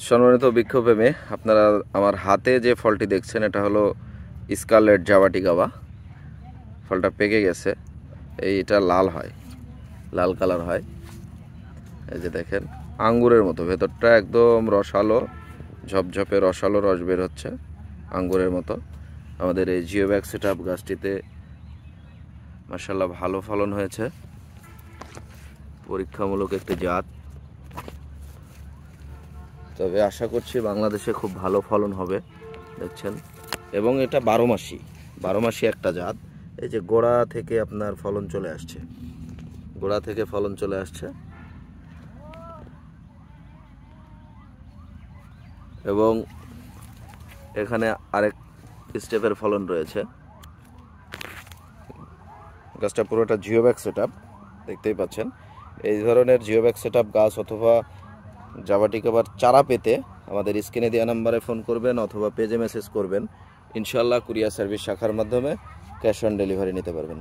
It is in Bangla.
সম্মানিত বৃক্ষপ্রেমী, আপনারা আমার হাতে যে ফলটি দেখছেন এটা হলো স্কারলেট জাভাটিকাবা। ফলটা পেকে গেছে, এইটা লাল হয়, লাল কালার হয়। এই যে দেখেন, আঙ্গুরের মতো, ভেতরটা একদম রসালো, ঝপঝপে রসালো রস বের হচ্ছে আঙ্গুরের মতো। আমাদের এই জিওব্যাগ সেটআপ গাছটিতে মাশাআল্লাহ ভালো ফলন হয়েছে। পরীক্ষামূলক একটি জাত, তবে আশা করছি বাংলাদেশে খুব ভালো ফলন হবে। দেখছেন, এবং এটা 12 মাসি একটা জাত। এই যে গোড়া থেকে আপনার ফলন চলে আসছে, গোড়া থেকে ফলন চলে আসছে, এবং এখানে আরেক স্টেপের ফলন রয়েছে। গাছটা পুরোটা জিওব্যাগ সেটআপ, দেখতেই পাচ্ছেন। এই ধরনের জিওব্যাগ সেটআপ গাছ অথবা জাভাটিকাবার চারা পেতে আমাদের স্ক্রিনে দেওয়া নাম্বারে ফোন করবেন অথবা পেজে মেসেজ করবেন। ইনশাআল্লাহ কুরিয়ার সার্ভিস শাখার মাধ্যমে ক্যাশ অন ডেলিভারি নিতে পারবেন।